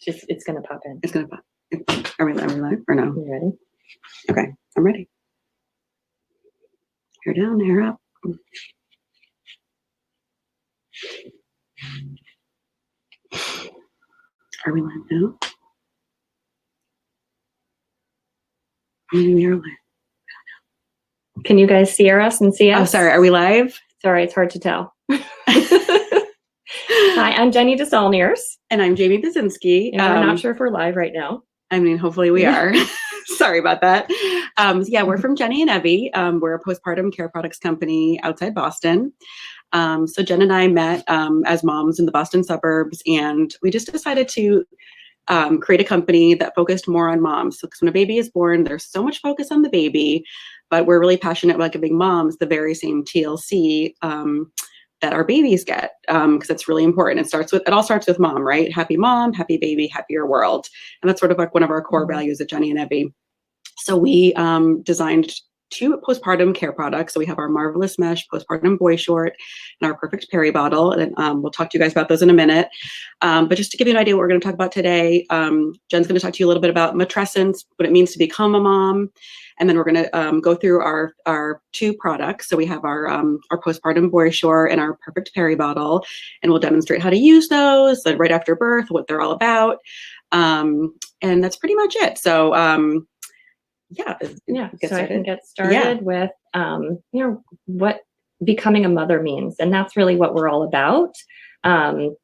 It's going to pop in. It's going to pop. Are we live or no? You ready? Okay, I'm ready. Hair down, hair up. Are we live now? We are live. Can you guys see us and see us? Oh, sorry. Are we live? Sorry, it's hard to tell. Hi, I'm Jenny DeSaulniers. And I'm Jamie Basinski. And we're not sure if we're live right now. I mean, hopefully we are. Sorry about that. Yeah, we're from Jenny and Evie. We're a postpartum care products company outside Boston. So Jen and I met as moms in the Boston suburbs, and we just decided to create a company that focused more on moms. So when a baby is born, there's so much focus on the baby, but we're really passionate about giving moms the very same TLC that our babies get, because it's really important. It all starts with mom, right? Happy mom, happy baby, happier world. And that's sort of like one of our core values at Jenny and Evie. So we designed 2 postpartum care products. So we have our Marvelous Mesh postpartum boy short and our Perfect Peri bottle. And we'll talk to you guys about those in a minute. But just to give you an idea what we're going to talk about today, Jen's going to talk to you a little bit about matrescence, what it means to become a mom. And then we're going to go through our 2 products. So we have our postpartum boy short and our Perfect Peri bottle, and we'll demonstrate how to use those right after birth, what they're all about. And that's pretty much it. So so I can get started with what becoming a mother means, and that's really what we're all about. And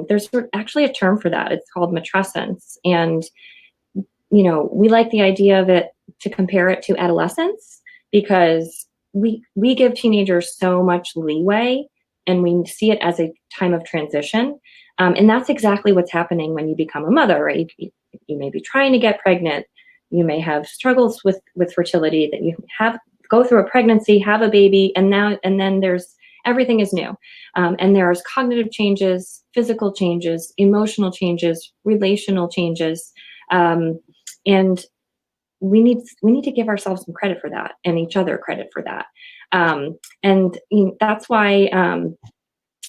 there's actually a term for that. It's called matrescence, and we like the idea of it to compare it to adolescence, because we give teenagers so much leeway, and we see it as a time of transition. And that's exactly what's happening when you become a mother, right? You may be trying to get pregnant. You may have struggles with fertility, that you go through a pregnancy, have a baby, and then everything is new. And there's cognitive changes, physical changes, emotional changes, relational changes. And we need to give ourselves some credit for that, and each other credit for that. And that's why,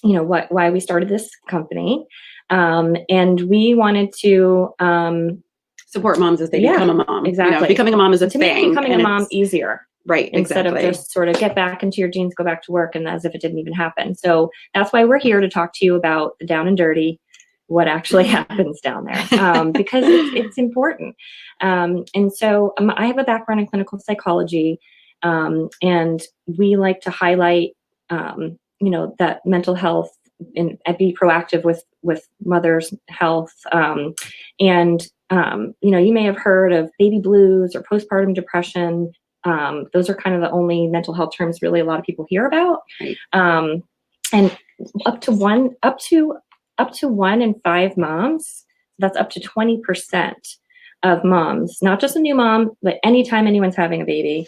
why we started this company. And we wanted to, support moms as they become a mom. Exactly. Becoming a mom is a to thing. Make becoming a mom easier. Right. Instead exactly. of just sort of get back into your jeans, go back to work, and as if it didn't even happen. So that's why we're here to talk to you about the down and dirty, what actually happens down there, because it's important. And so I have a background in clinical psychology, and we like to highlight, that mental health and be proactive with mother's health. You may have heard of baby blues or postpartum depression. Those are kind of the only mental health terms really a lot of people hear about. Right. And up to 1 in 5 moms, that's up to 20% of moms, not just a new mom, but anytime anyone's having a baby,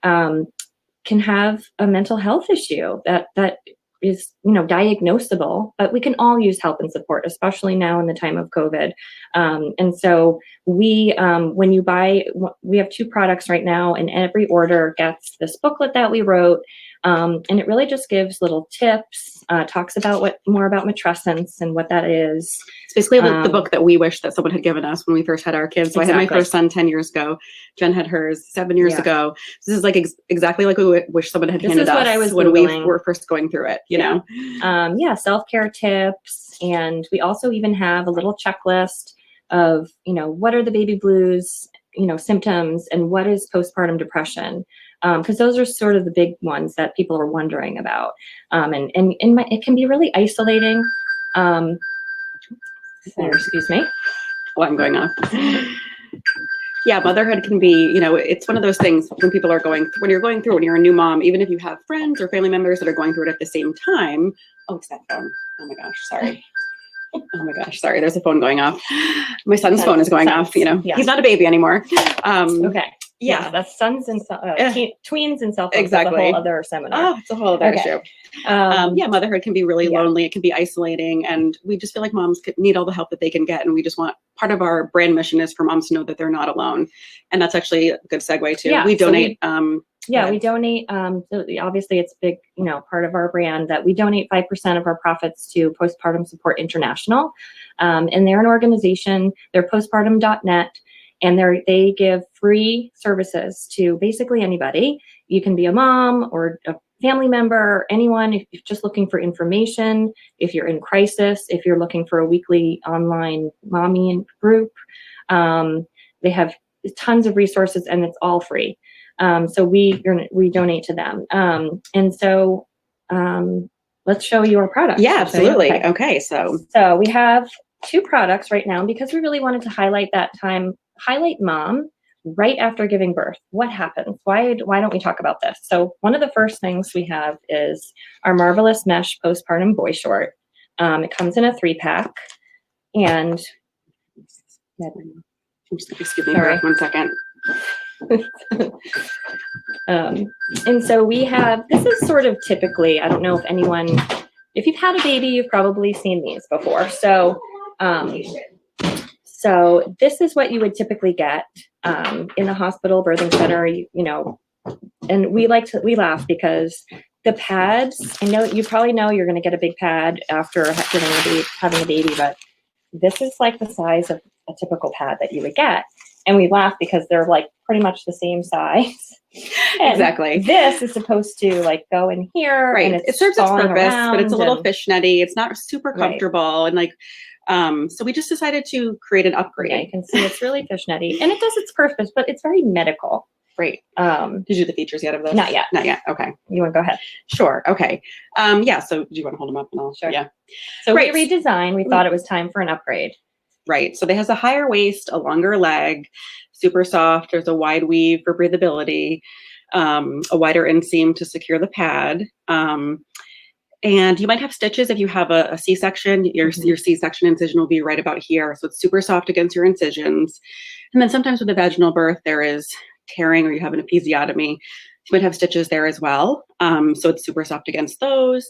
can have a mental health issue that is, diagnosable, but we can all use help and support, especially now in the time of COVID. And so we have 2 products right now, and every order gets this booklet that we wrote. And it really just gives little tips, talks about more about matrescence and what that is. It's basically the book that we wish that someone had given us when we first had our kids. So exactly. I had my first son 10 years ago. Jen had hers 7 years ago. This is like exactly like we wish someone had handed us when we were first going through it, self-care tips. And we also even have a little checklist of, what are the baby blues, symptoms, and what is postpartum depression? Because those are sort of the big ones that people are wondering about. And it can be really isolating. Excuse me. Well, I'm going off. Yeah, motherhood can be, it's one of those things when you're a new mom, even if you have friends or family members that are going through it at the same time. Oh, it's that phone. Oh my gosh, sorry. There's a phone going off. My son's phone is going off, He's not a baby anymore. Okay. Yeah, that's sons and tweens and cell phones. Exactly. That's a whole other seminar. Oh, it's a whole other issue. Motherhood can be really lonely. It can be isolating, and we just feel like moms need all the help that they can get, and we just want part of our brand mission is for moms to know that they're not alone. And that's actually a good segue too. Yeah, we donate. We donate. So obviously it's a big, part of our brand that we donate 5% of our profits to Postpartum Support International. And they're an organization, they're postpartum.net. And they give free services to basically anybody. You can be a mom or a family member, anyone, if you're just looking for information, if you're in crisis, if you're looking for a weekly online mommy group. They have tons of resources and it's all free. So we donate to them. And so let's show you our products. Yeah, absolutely. Okay. So we have 2 products right now because we really wanted to highlight mom right after giving birth. What happens? Why don't we talk about this? So one of the first things we have is our Marvelous Mesh Postpartum Boy Short. It comes in a 3-pack, and excuse me for 1 second. And so we have, this is sort of typically, I don't know if you've had a baby, you've probably seen these before. So this is what you would typically get in the hospital, birthing center, and we laugh because the pads, I know you probably know you're going to get a big pad after having a baby, but this is like the size of a typical pad that you would get. And we laugh because they're like pretty much the same size. Exactly. This is supposed to like go in here. Right. And it serves its purpose, but it's a little fishnetty. It's not super comfortable. Right. And so we just decided to create an upgrade. Yeah, you can see it's really fishnetty and it does its purpose, but it's very medical. Great. Did you do the features yet of this? Not yet. Not yet. Okay. You want to go ahead? Sure. Okay. Yeah. So do you want to hold them up and I'll Sure. Yeah. So we redesigned. We thought it was time for an upgrade. Right. So it has a higher waist, a longer leg, super soft. There's a wide weave for breathability, a wider inseam to secure the pad. And you might have stitches if you have a C-section. Your C-section incision will be right about here. So it's super soft against your incisions. And then sometimes with a vaginal birth, there is tearing or you have an episiotomy. You might have stitches there as well. So it's super soft against those.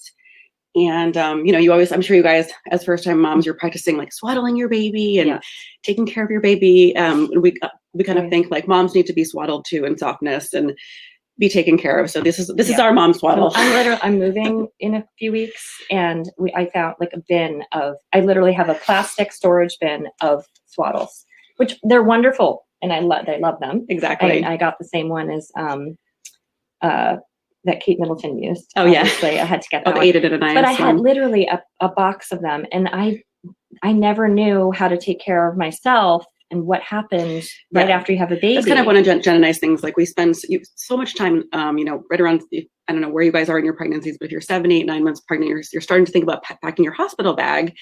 And, I'm sure you guys, as first-time moms, you're practicing like swaddling your baby and taking care of your baby. We kind of think like moms need to be swaddled too in softness and be taken care of. So this is our mom swaddle. I'm moving in a few weeks, and I found like a bin I literally have a plastic storage bin of swaddles, which they're wonderful, and I love them. Exactly. I got the same one as that Kate Middleton used. Oh yeah, obviously. I had to get that one. Aided in a nice but I had literally a box of them, and I never kneuu how to take care of myself. And what happened right after you have a baby. That's kind of one of Jen and I's things. Like we spend so much time, right around, I don't know where you guys are in your pregnancies, but if you're 7, 8, 9 months pregnant, you're starting to think about packing your hospital bag.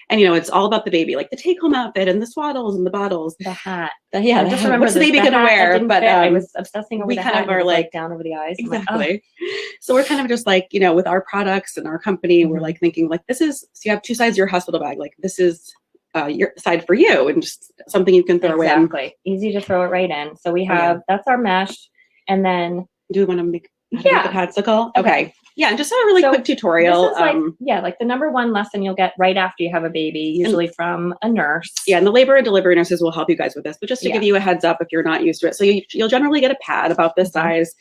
And, it's all about the baby, like the take home outfit and the swaddles and the bottles. The hat. Just remember what's the baby going to wear. But I was obsessing over the hat. We kind of are like down over the eyes. Exactly. Like, So we're kind of just like, with our products and our company, we're like thinking like, so you have 2 sides of your hospital bag. Like this is your side for you and just something you can throw in. Exactly. Easy to throw it right in. So we have, that's our mesh. And then do we want to make the padsicle? Okay. Yeah. And just a really quick tutorial. This is like the number 1 lesson you'll get right after you have a baby, usually from a nurse. Yeah. And the labor and delivery nurses will help you guys with this, but just to give you a heads up, if you're not used to it. So you'll generally get a pad about this size.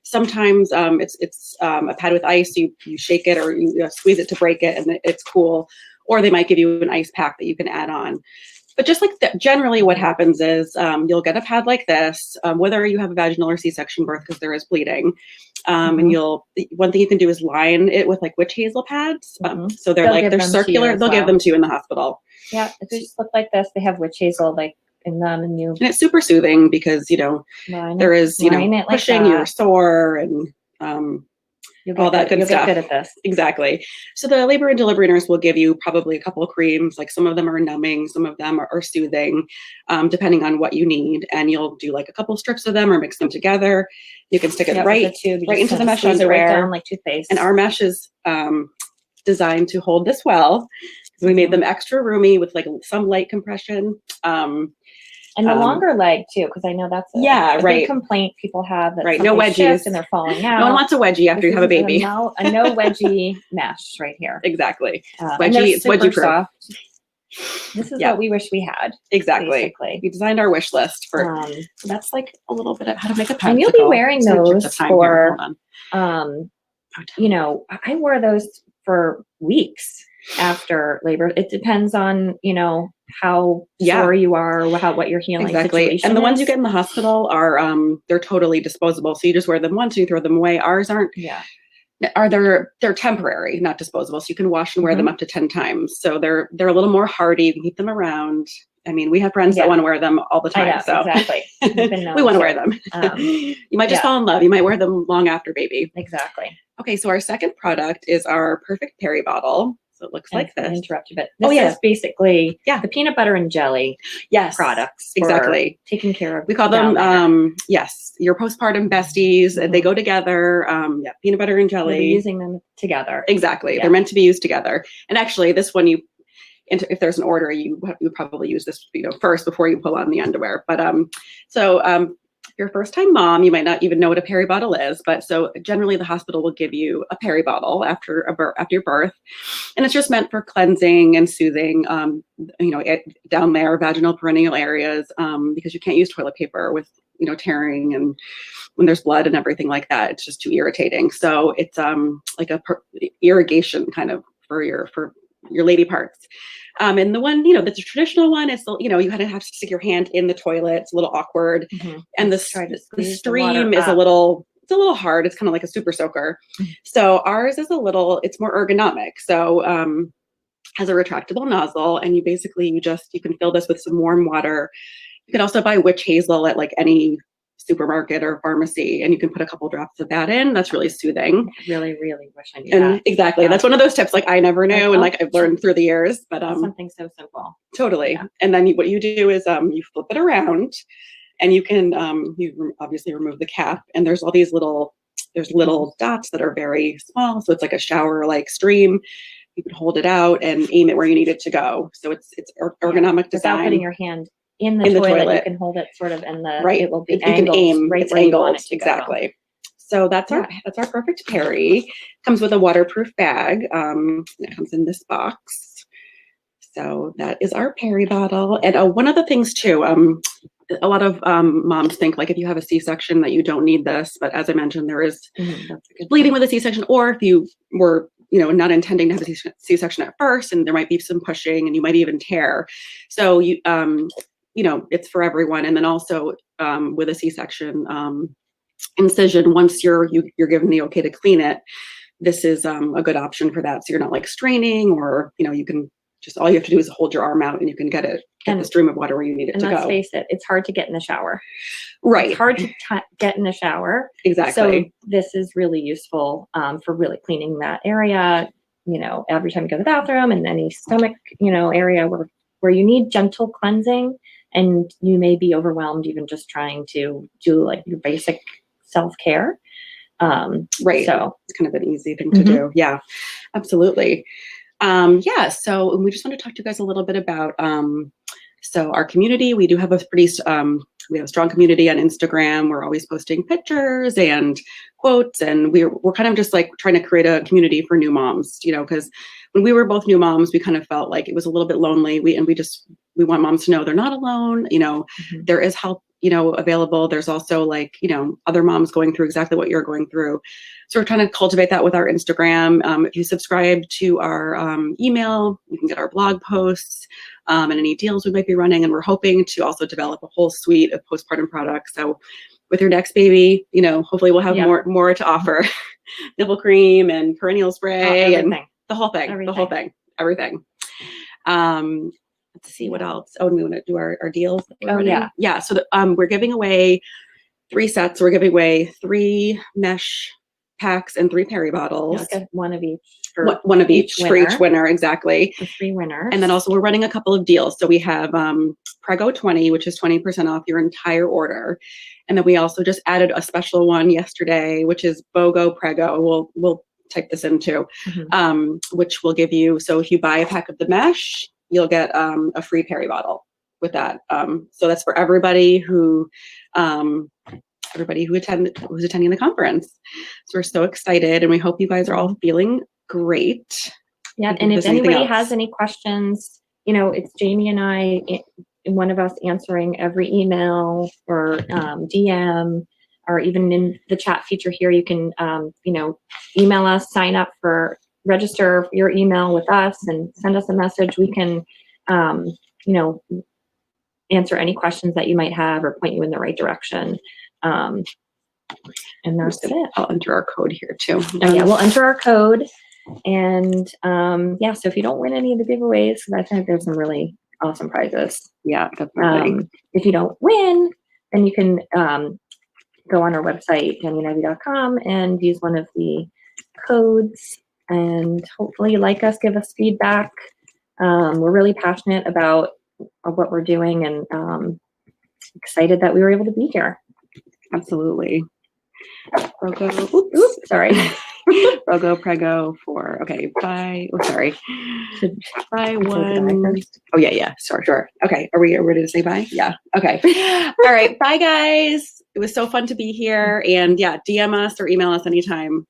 Sometimes it's a pad with ice. You shake it or you squeeze it to break it and it's cool. Or they might give you an ice pack that you can add on. But just like generally what happens is you'll get a pad like this, whether you have a vaginal or C-section birth, because there is bleeding. And one thing you can do is line it with like witch hazel pads. So they're circular. They'll give them to you in the hospital. Yeah, they just look like this. They have witch hazel like in them, and it's super soothing because there is pushing, you're sore and all that good stuff. You'll get good at this. Exactly. So the labor and delivery nurse will give you probably a couple of creams. Like some of them are numbing, some of them are soothing, depending on what you need. And you'll do like a couple strips of them or mix them together. You can stick it right into the mesh underwear. Right down like toothpaste. And our mesh is designed to hold this well. So we made them extra roomy with like some light compression. And the longer leg too, because I know that's a big complaint people have. That no wedgies and they're falling out. No one wants a wedgie after you have a baby. A no wedgie mesh right here. Exactly. Wedgie, it's wedgie proof. This is what we wish we had. Exactly. Basically. We designed our wish list for, that's like a little bit of how to make a popsicle. And you'll be wearing those for, you know, I wore those for weeks after labor. It depends on, you know, how sore you are, or what your healing situation And the is. ones you get in the hospital are, they're totally disposable. So you just wear them once and you throw them away. Ours aren't. Yeah. They're temporary, not disposable. So you can wash and wear them up to 10 times. So they're a little more hardy. You can keep them around. I mean, we have friends that want to wear them all the time. So exactly. We want to wear them. You might just fall in love. You might wear them long after baby. Exactly. Okay. So our second product is our Perfect Peri bottle. So it looks like this. I interrupt you, but this is basically the peanut butter and jelly products. Exactly. Taking care of. We call them, your postpartum besties. They go together. Peanut butter and jelly. We're using them together. Exactly. They're meant to be used together. And actually, this one, if there's an order, you probably use this, first before you pull on the underwear. But if you're a first-time mom, you might not even know what a peri bottle is. But so generally, the hospital will give you a peri bottle after your birth, and it's just meant for cleansing and soothing, down there, vaginal perineal areas, because you can't use toilet paper with tearing and when there's blood and everything like that. It's just too irritating. So it's like a irrigation kind of for your lady parts. And the one, the traditional one is, you kind of have to stick your hand in the toilet. It's a little awkward. And the stream is a little hard. It's kind of like a super soaker. So ours is it's more ergonomic. So has a retractable nozzle, and you can fill this with some warm water. You can also buy witch hazel at like any supermarket or pharmacy, and you can put a couple drops of that in. That's really soothing. Really, really wish I knew that. Exactly. That's one of those tips like I never knew and like I've learned through the years. But something so simple. Totally. Yeah. And then what you do is you flip it around, and you can you obviously remove the cap, and there's all these little dots that are very small. So it's like a shower like stream. You can hold it out and aim it where you need it to go. So it's ergonomic design. Without putting your hand in the toilet, you can hold it sort of in the it will be angled. You can aim right it's where angled. You want it to exactly. Go. So that's our Perfect Peri. Comes with a waterproof bag. It comes in this box. So that is our Peri bottle. And one of the things too, a lot of moms think like if you have a C-section that you don't need this, but as I mentioned, there is bleeding with a C-section, or if you were not intending to have a C-section at first, and there might be some pushing, and you might even tear. So you it's for everyone. And then also with a C-section incision, once you're given the okay to clean it, this is a good option for that. So you're not like straining, or you can just, all you have to do is hold your arm out and you can get the stream of water where you need it to go. And let's face it, it's hard to get in the shower. Right. It's hard to get in the shower. Exactly. So this is really useful for really cleaning that area, every time you go to the bathroom, and any stomach, area where you need gentle cleansing, and you may be overwhelmed even just trying to do like your basic self-care. Right. So it's kind of an easy thing to do. Yeah, absolutely. So we just want to talk to you guys a little bit about, so our community. We do have a pretty, we have a strong community on Instagram. We're always posting pictures and quotes, and we're kind of just like trying to create a community for new moms, because when we were both new moms, we kind of felt like it was a little bit lonely. We want moms to know they're not alone. There is help, available. There's also like, other moms going through exactly what you're going through. So we're trying to cultivate that with our Instagram. If you subscribe to our email, you can get our blog posts and any deals we might be running. And we're hoping to also develop a whole suite of postpartum products. So with your next baby, hopefully we'll have more to offer. Nipple cream and perineal spray and the whole thing, everything. Let's see what else. Oh, and we want to do our deals. Yeah. So we're giving away 3 sets. We're giving away 3 mesh packs and 3 peri bottles. One of each. One of each for each winner. Exactly. The 3 winners. And then also we're running a couple of deals. So we have Prego 20, which is 20% off your entire order. And then we also just added a special one yesterday, which is BOGO Prego. We'll type this in too, which will give you. So if you buy a pack of the mesh, you'll get a free peri bottle with that. So that's for everybody who's attending the conference. So we're so excited, and we hope you guys are all feeling great. Yeah, and if anybody has any questions, it's Jamie and I, one of us answering every email or DM, or even in the chat feature here, you can, email us, register your email with us and send us a message. We can, answer any questions that you might have or point you in the right direction. And that's it. I'll enter our code here too. Yeah, we'll enter our code. And so if you don't win any of the giveaways, I think there's some really awesome prizes. Yeah, definitely. If you don't win, then you can go on our website, jennyandevie.com, and use one of the codes, and hopefully like us, give us feedback. We're really passionate about what we're doing, and excited that we were able to be here. Absolutely. Sorry. Rogo Prego 4. Okay, bye. Oh, sorry. Bye one. Oh yeah. Sure. Okay, are we ready to say bye? Yeah. Okay. All right. Bye guys. It was so fun to be here, and yeah, DM us or email us anytime.